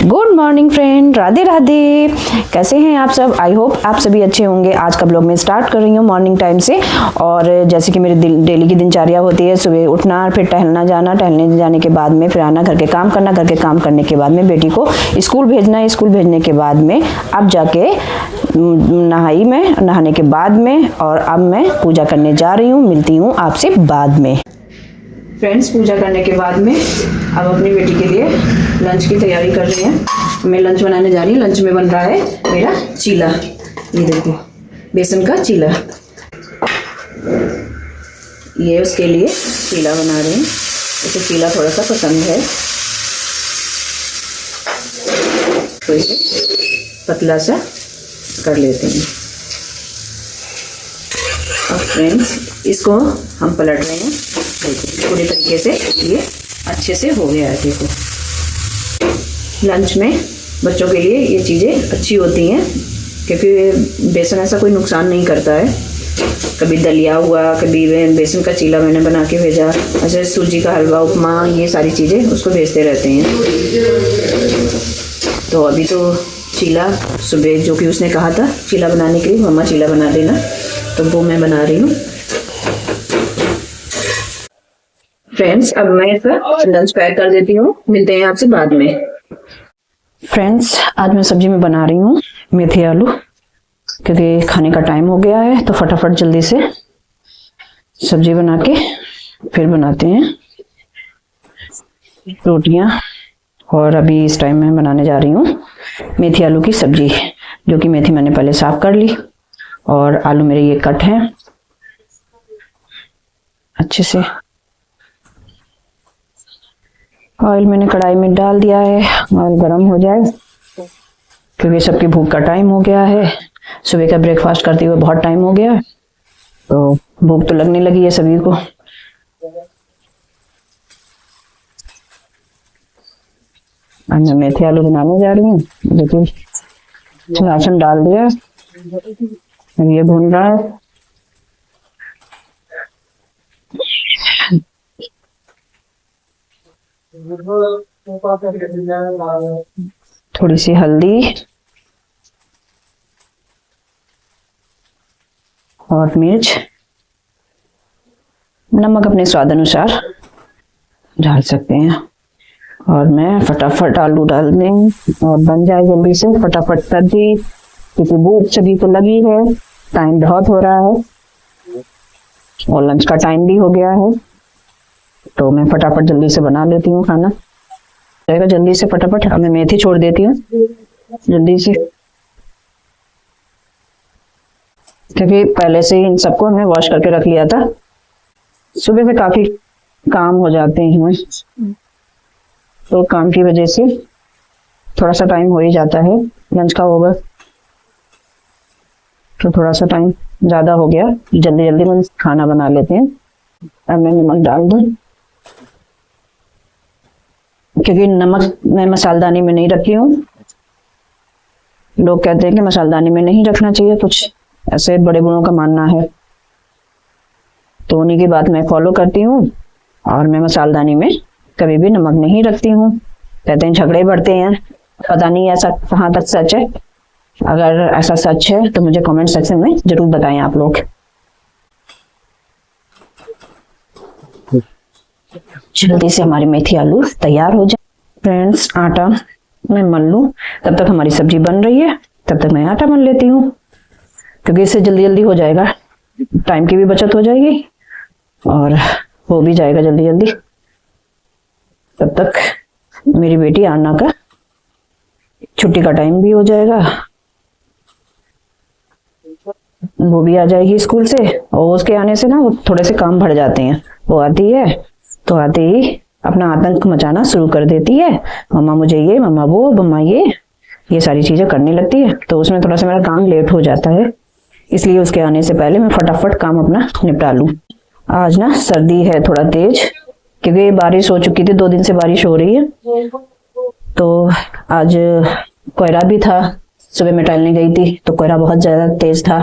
Good morning friend, Radhe Radhe. कैसे हैं आप सब? आई होप आप सभी अच्छे होंगे। आज का ब्लॉग मैं स्टार्ट कर रही हूँ मॉर्निंग टाइम से। और जैसे कि मेरी डेली की दिनचर्या होती है, सुबह उठना, फिर टहलना जाना, टहलने जाने के बाद में फिर आना, घर के काम करना, घर के काम करने के बाद में बेटी को स्कूल भेजना, स्कूल भेजने के बाद में अब जाके नहाई मैं, नहाने के बाद में और अब मैं पूजा करने जा रही हूँ। मिलती हूँ आपसे बाद में। फ्रेंड्स, पूजा करने के बाद में अब अपनी बेटी के लिए लंच की तैयारी कर रही हैं। मैं लंच बनाने जा रही हूँ। लंच में बन रहा है मेरा चीला। ये देखो, बेसन का चीला। ये उसके लिए चीला बना रही हूँ। उसे चीला थोड़ा सा पसंद है, तो इसे पतला सा कर लेते हैं। अब फ्रेंड्स, इसको हम पलट रहे हैं। देखो, पूरी तरीके से ये अच्छे से हो गया है। देखो, लंच में बच्चों के लिए ये चीज़ें अच्छी होती हैं, क्योंकि बेसन ऐसा कोई नुकसान नहीं करता है। कभी दलिया हुआ, कभी बेसन का चीला मैंने बना के भेजा, ऐसे सूजी का हलवा, उपमा, ये सारी चीज़ें उसको भेजते रहते हैं। तो अभी तो चीला सुबह, जो कि उसने कहा था चीला बनाने के लिए, मम्मा चीला बना देना, तो वो मैं बना रही हूँ। फ्रेंड्स, अब मैं इसका लंच पैक कर देती हूँ। मिलते हैं आपसे बाद में। फ्रेंड्स, आज मैं सब्जी में बना रही हूँ मेथी आलू, क्योंकि खाने का टाइम हो गया है, तो फटाफट जल्दी से सब्जी बना के फिर बनाते हैं रोटियां। और अभी इस टाइम मैं बनाने जा रही हूँ मेथी आलू की सब्जी, जो कि मेथी मैंने पहले साफ कर ली और आलू मेरे ये कट हैं अच्छे से। ऑयल मैंने कढ़ाई में डाल दिया है। ऑयल गर्म हो जाए, क्योंकि सबकी भूख का टाइम हो गया है। सुबह का ब्रेकफास्ट करते हुए बहुत टाइम हो गया है, तो भूख तो लगने लगी है सभी को। आज मैं मेथी आलू बनाने जा रही हूँ। देखिए, लहसुन डाल दिया, ये भून रहा है। थोड़ी सी हल्दी और मिर्च, नमक अपने स्वाद अनुसार डाल सकते हैं। और मैं फटाफट आलू डाल दें और बन जाए जल्दी से फटाफट सब्जी, क्योंकि भूख सभी को लगी है। टाइम बहुत हो रहा है और लंच का टाइम भी हो गया है, तो मैं फटाफट जल्दी से बना लेती हूँ खाना। रहेगा जल्दी से फटाफट। अब मैं मेथी छोड़ देती हूँ जल्दी से, क्योंकि पहले से ही इन सबको हमने वॉश करके रख लिया था। सुबह से काफी काम हो जाते हैं, तो काम की वजह से थोड़ा सा टाइम हो ही जाता है। लंच का होगा तो थोड़ा सा टाइम ज्यादा हो गया, जल्दी जल्दी हम खाना बना लेते हैं। अब मैं नमक डाल दूं, क्योंकि नमक मैं मसालदानी में नहीं रखी हूँ। लोग कहते हैं कि मसालदानी में नहीं रखना चाहिए, कुछ ऐसे बड़े बूढ़ों का मानना है, तो उन्हीं की बात मैं फॉलो करती हूँ। और मैं मसालदानी में कभी भी नमक नहीं रखती हूँ। कहते हैं झगड़े बढ़ते हैं, पता नहीं ऐसा कहाँ तक सच है। अगर ऐसा सच है तो मुझे कमेंट सेक्शन में जरूर बताएं आप लोग। जल्दी से हमारी मेथी आलू तैयार हो जाए। फ्रेंड्स, आटा मैं मल लूं, तब तक हमारी सब्जी बन रही है। तब तक मैं आटा मल लेती हूँ, क्योंकि इससे जल्दी जल्दी हो जाएगा, टाइम की भी बचत हो जाएगी और हो भी जाएगा जल्दी जल्दी। तब तक मेरी बेटी आना का छुट्टी का टाइम भी हो जाएगा, वो भी आ जाएगी स्कूल से। और उसके आने से ना वो थोड़े से काम बढ़ जाते हैं। वो आती है तो आते ही अपना आतंक मचाना शुरू कर देती है। मम्मा मुझे ये, मम्मा वो, मम्मा ये सारी चीजें करने लगती है, तो उसमें थोड़ा सा मेरा काम लेट हो जाता है। इसलिए उसके आने से पहले मैं फटाफट काम अपना निपटा लूं। आज ना सर्दी है थोड़ा तेज, क्योंकि बारिश हो चुकी थी, 2 दिन से बारिश हो रही है। तो आज कोहरा भी था, सुबह मैं टहलने गई थी तो कोहरा बहुत ज्यादा तेज था।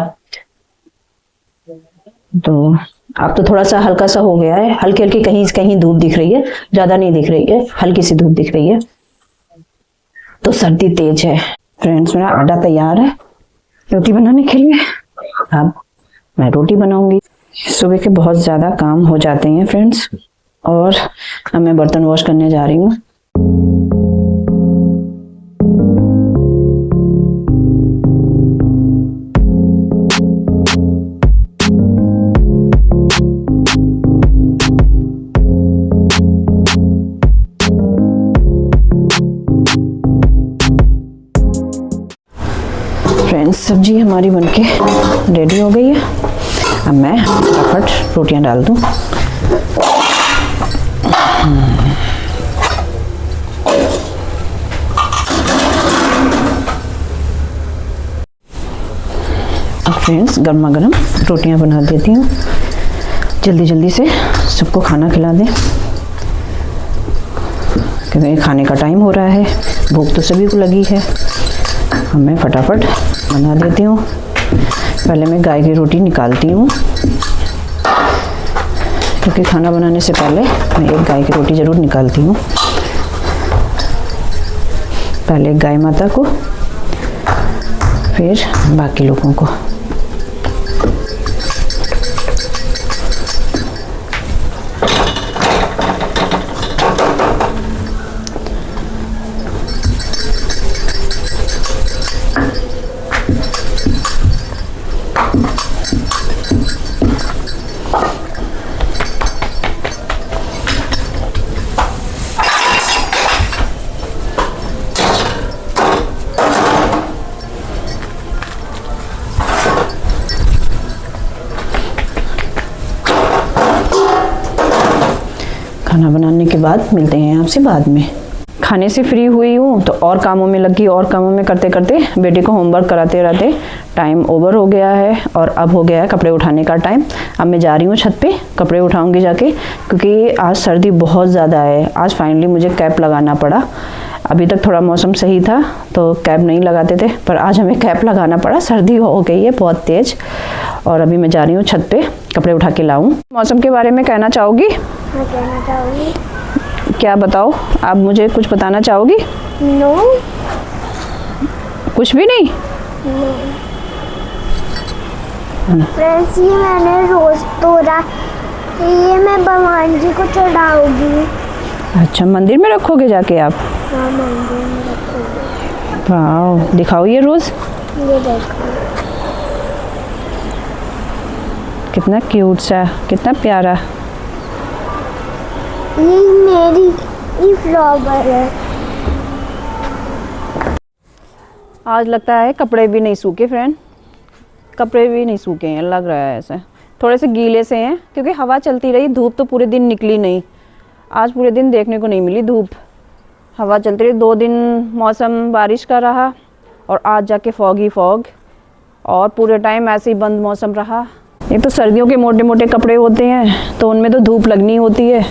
तो अब तो थोड़ा सा हल्का सा हो गया है, हल्की हल्की कहीं कहीं धूप दिख रही है, ज्यादा नहीं दिख रही है, हल्की सी धूप दिख रही है। तो सर्दी तेज है। फ्रेंड्स, मेरा आटा तैयार है रोटी बनाने के लिए। अब मैं रोटी बनाऊंगी। सुबह के बहुत ज़्यादा काम हो जाते हैं फ्रेंड्स, और अब मैं बर्तन वॉश करने जा रही हूँ। फ्रेंड्स, सब्जी हमारी बनके रेडी हो गई है। अब मैं फटाफट रोटियां डाल दूं। अब फ्रेंड्स, गर्मा गर्म रोटियां बना देती हूँ। जल्दी जल्दी से सबको खाना खिला दें, क्योंकि खाने का टाइम हो रहा है। भूख तो सभी को लगी है। अब मैं फटाफट बना देती हूँ। पहले मैं गाय की रोटी निकालती हूँ, क्योंकि खाना बनाने से पहले मैं एक गाय की रोटी ज़रूर निकालती हूँ। पहले गाय माता को, फिर बाकी लोगों को। खाना बनाने के बाद मिलते हैं आपसे बाद में। खाने से फ्री हुई हूँ तो और कामों में लगी, और कामों में करते करते बेटी को होमवर्क कराते रहते टाइम ओवर हो गया है, और अब हो गया है कपड़े उठाने का टाइम। अब मैं जा रही हूँ छत पे, कपड़े उठाऊंगी जाके, क्योंकि आज सर्दी बहुत ज़्यादा है। आज फाइनली मुझे कैप लगाना पड़ा। अभी तक थोड़ा मौसम सही था तो कैप नहीं लगाते थे, पर आज हमें कैप लगाना पड़ा। सर्दी हो गई है बहुत तेज़। और अभी मैं जा रही हूँ छत पे, कपड़े उठा के लाऊं। मौसम के बारे में कहना चाहोगी? मैं कहना चाहूँगी। क्या बताओ, आप मुझे कुछ बताना चाहोगी? नो। कुछ भी नहीं? फ्रेंड्स, ये मैंने रोज तोड़ा, ये मैं भगवान जी को चढ़ाऊंगी। अच्छा, मंदिर में रखोगे जाके आप? हाँ, मंदिर में रखूंगी। वाह, दिखाओ ये रोज। ये देखो कितना क्यूट सा, कितना प्यारा। ये मेरी फ्लावर है। आज लगता है कपड़े भी नहीं सूखे फ्रेंड, कपड़े भी नहीं सूखे हैं, लग रहा है ऐसे। थोड़े से गीले से हैं, क्योंकि हवा चलती रही। धूप तो पूरे दिन निकली नहीं, आज पूरे दिन देखने को नहीं मिली धूप। हवा चलती रही, 2 दिन मौसम बारिश का रहा, और आज जाके फॉग ही फॉग, और पूरे टाइम ऐसे ही बंद मौसम रहा। एक तो सर्दियों के मोटे मोटे कपड़े होते हैं, तो उनमें तो धूप लगनी होती है,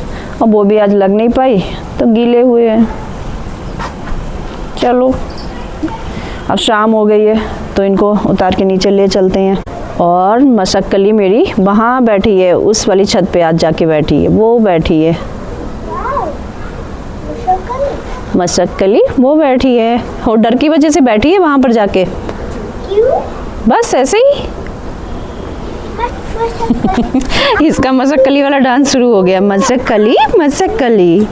और वो भी आज लग नहीं पाई, तो गीले हुए हैं। चलो, अब शाम हो गई है, तो इनको उतार के नीचे ले चलते हैं। और मशक्कली मेरी वहाँ बैठी है, उस वाली छत पे आज जाके बैठी है, वो बैठी है मशक्कली, वो बैठी है। और डर की वजह से बैठी है वहाँ पर जाके। क्यों? बस ऐसे ही। इसका मशक्कली वाला डांस शुरू हो गया। मशक्कली मशक्कली।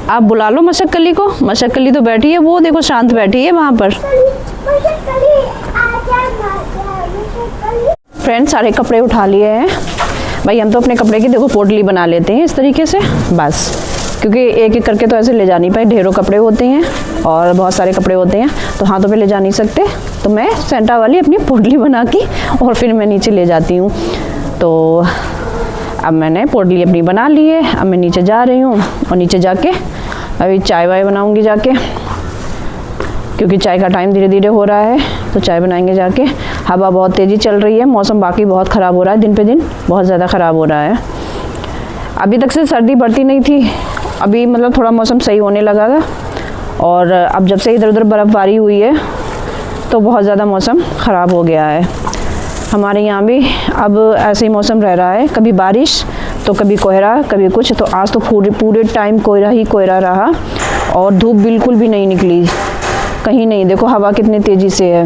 आप बुला लो मशक्कली को। मशक्कली तो बैठी है, वो देखो शांत बैठी है वहाँ पर। फ्रेंड्स, सारे कपड़े उठा लिए हैं भाई। हम तो अपने कपड़े की देखो पोटली बना लेते हैं इस तरीके से बस, क्योंकि एक एक करके तो ऐसे ले जा नहीं पाए। ढेरों कपड़े होते हैं और बहुत सारे कपड़े होते हैं, तो हाथों पे ले जा नहीं सकते। तो मैं सेंटा वाली अपनी पोटली बना के और फिर मैं नीचे ले जाती हूँ। तो अब मैंने पोटली अपनी बना ली है। अब मैं नीचे जा रही हूँ, और नीचे जाके अभी चाय वाय बनाऊँगी जाके, क्योंकि चाय का टाइम धीरे धीरे हो रहा है, तो चाय बनाएंगे जाके। हवा बहुत तेज़ी चल रही है, मौसम बाकी बहुत ख़राब हो रहा है, दिन पे दिन बहुत ज़्यादा ख़राब हो रहा है। अभी तक से सर्दी बढ़ती नहीं थी, अभी मतलब थोड़ा मौसम सही होने लगा था, और अब जब से इधर उधर बर्फ़बारी हुई है तो बहुत ज़्यादा मौसम ख़राब हो गया है। हमारे यहाँ भी अब ऐसे ही मौसम रह रहा है, कभी बारिश तो कभी कोहरा, कभी कुछ। तो आज तो पूरे टाइम कोहरा ही कोहरा रहा और धूप बिल्कुल भी नहीं निकली, कहीं नहीं। देखो हवा कितनी तेज़ी से है,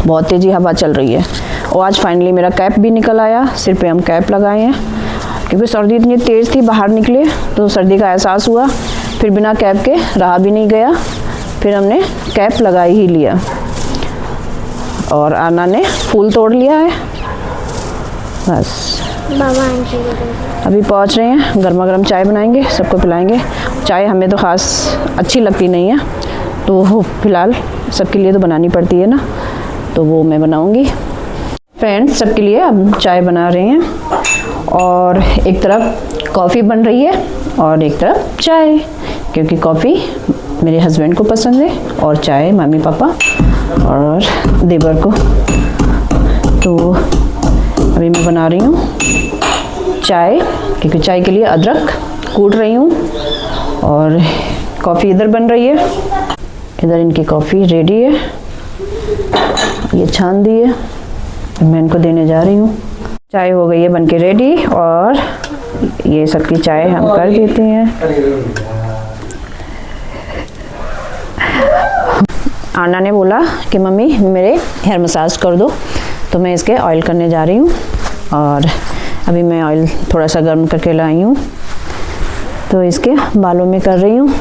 बहुत तेज़ी हवा चल रही है। और आज फाइनली मेरा कैप भी निकल आया, सिर पे हम कैप लगाए हैं क्योंकि सर्दी इतनी तेज़ थी, बाहर निकले तो सर्दी का एहसास हुआ, फिर बिना कैप के रहा भी नहीं गया, फिर हमने कैप लगा ही लिया। और आना ने फूल तोड़ लिया है, बस अभी पहुंच रहे हैं। गर्मा गर्म चाय बनाएंगे, सबको पिलाएंगे। चाय हमें तो ख़ास अच्छी लगती नहीं है, तो फिलहाल सबके लिए तो बनानी पड़ती है ना, तो वो मैं बनाऊंगी। फ्रेंड्स, सबके लिए अब चाय बना रहे हैं और एक तरफ कॉफ़ी बन रही है और एक तरफ चाय, क्योंकि कॉफ़ी मेरे हस्बैंड को पसंद है और चाय मम्मी पापा और देवर को। तो अभी मैं बना रही हूँ चाय, क्योंकि चाय के लिए अदरक कूट रही हूँ और कॉफ़ी इधर बन रही है। इधर इनकी कॉफ़ी रेडी है, ये छान दी है, मैं इनको देने जा रही हूँ। चाय हो गई है बनके रेडी और ये सबकी चाय हम कर देते हैं। आना ने बोला कि मम्मी मेरे हेयर मसाज कर दो, तो मैं इसके ऑयल करने जा रही हूँ और अभी मैं ऑयल थोड़ा सा गर्म करके लाई हूँ, तो इसके बालों में कर रही हूँ।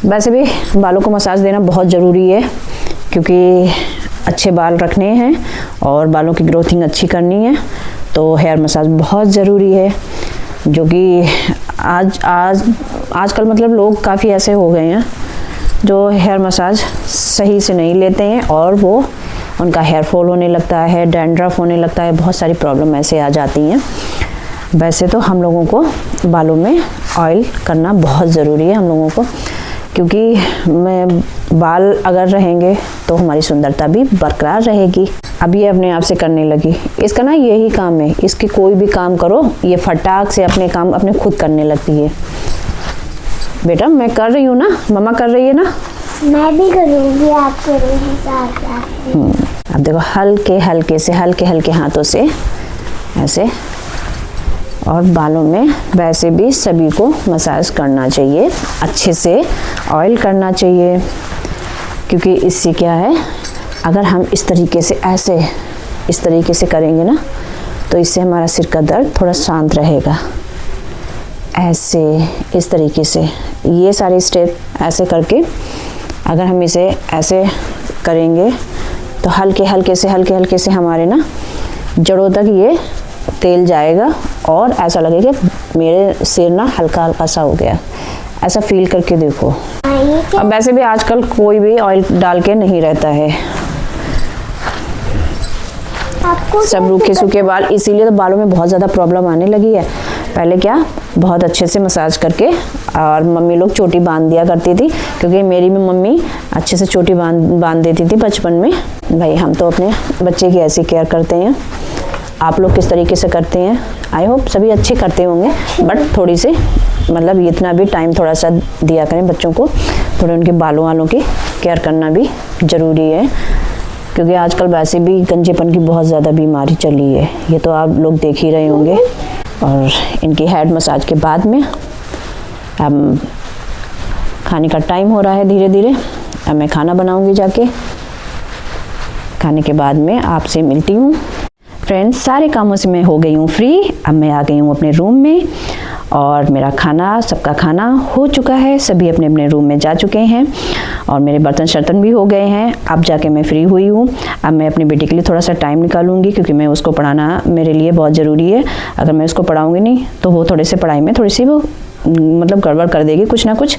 वैसे भी बालों को मसाज देना बहुत ज़रूरी है, क्योंकि अच्छे बाल रखने हैं और बालों की ग्रोथिंग अच्छी करनी है, तो हेयर मसाज बहुत ज़रूरी है। जो कि आजकल मतलब लोग काफ़ी ऐसे हो गए हैं जो हेयर मसाज सही से नहीं लेते हैं और वो उनका हेयर फॉल होने लगता है, डैंड्रफ होने लगता है, बहुत सारी प्रॉब्लम ऐसे आ जाती हैं। वैसे तो हम लोगों को बालों में ऑयल करना बहुत ज़रूरी है हम लोगों को, क्योंकि बाल अगर रहेंगे तो हमारी सुंदरता भी बरकरार रहेगी। अब ये अपने आप से करने लगी, इसका ना यही काम है, इसकी कोई भी काम करो ये फटाक से अपने काम अपने खुद करने लगती है। बेटा मैं कर रही हूँ ना, मम्मा कर रही है ना, मैं भी करूँगी, आप करोगी साथ। अब देखो हल्के हल्के हाथों से ऐसे, और बालों में वैसे भी सभी को मसाज करना चाहिए, अच्छे से ऑयल करना चाहिए, क्योंकि इससे क्या है, अगर हम इस तरीके से करेंगे ना, तो इससे हमारा सिर का दर्द थोड़ा शांत रहेगा। ऐसे इस तरीके से ये सारे स्टेप ऐसे करके अगर हम इसे ऐसे करेंगे तो हल्के हल्के से हमारे ना जड़ों तक ये तेल जाएगा और ऐसा लगेगा मेरे सिर ना हल्का हल्का सा हो गया, ऐसा फील करके देखो। अब वैसे भी आजकल कोई भी ऑयल डाल के नहीं रहता है, सब रूखे सूखे बाल, इसीलिए तो बालों में बहुत ज़्यादा प्रॉब्लम आने लगी है। पहले क्या बहुत अच्छे से मसाज करके, और मम्मी लोग चोटी बांध दिया करती थी, क्योंकि मेरी भी मम्मी अच्छे से चोटी बांध देती थी बचपन में। भाई हम तो अपने बच्चे की ऐसी केयर करते हैं, आप लोग किस तरीके से करते हैं? आई होप सभी अच्छे करते होंगे, बट थोड़ी सी मतलब इतना भी टाइम थोड़ा सा दिया करें बच्चों को, थोड़े उनके बालों वालों की केयर करना भी ज़रूरी है, क्योंकि आजकल वैसे भी गंजेपन की बहुत ज़्यादा बीमारी चली है, ये तो आप लोग देख ही रहे होंगे। और इनकी हेड मसाज के बाद में अब खाने का टाइम हो रहा है धीरे धीरे, अब मैं खाना बनाऊंगी जाके, खाने के बाद में आपसे मिलती हूँ। फ्रेंड्स, सारे कामों से मैं हो गई हूँ फ्री, अब मैं आ गई हूँ अपने रूम में और मेरा खाना, सबका खाना हो चुका है, सभी अपने अपने रूम में जा चुके हैं और मेरे बर्तन शर्तन भी हो गए हैं। अब जाके मैं फ्री हुई हूँ, अब मैं अपनी बेटी के लिए थोड़ा सा टाइम निकालूंगी, क्योंकि मैं उसको पढ़ाना मेरे लिए बहुत ज़रूरी है। अगर मैं उसको पढ़ाऊँगी नहीं तो वो थोड़े से पढ़ाई में थोड़ी सी वो मतलब गड़बड़ कर देगी कुछ ना कुछ,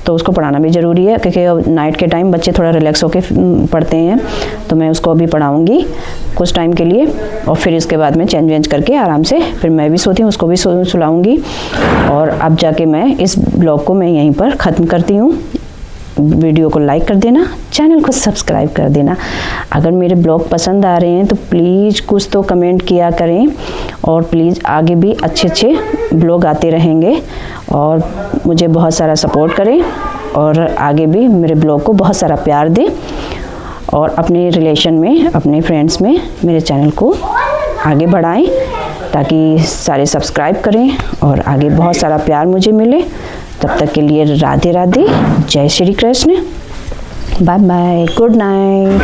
तो उसको पढ़ाना भी ज़रूरी है, क्योंकि नाइट के टाइम बच्चे थोड़ा रिलैक्स होकर पढ़ते हैं। तो मैं उसको अभी पढ़ाऊँगी कुछ टाइम के लिए और फिर इसके बाद में चेंज वेंज करके आराम से फिर मैं भी सोती हूँ, उसको भी सुलाऊँगी। और अब जाके मैं इस ब्लॉग को मैं यहीं पर ख़त्म करती हूँ। वीडियो को लाइक कर देना, चैनल को सब्सक्राइब कर देना। अगर मेरे ब्लॉग पसंद आ रहे हैं तो प्लीज़ कुछ तो कमेंट किया करें, और प्लीज़ आगे भी अच्छे अच्छे ब्लॉग आते रहेंगे और मुझे बहुत सारा सपोर्ट करें और आगे भी मेरे ब्लॉग को बहुत सारा प्यार दें। और अपने रिलेशन में, अपने फ्रेंड्स में मेरे चैनल को आगे बढ़ाएं ताकि सारे सब्सक्राइब करें और आगे बहुत सारा प्यार मुझे मिले। तब तक के लिए राधे राधे, जय Shri Krishna, bye bye, good night.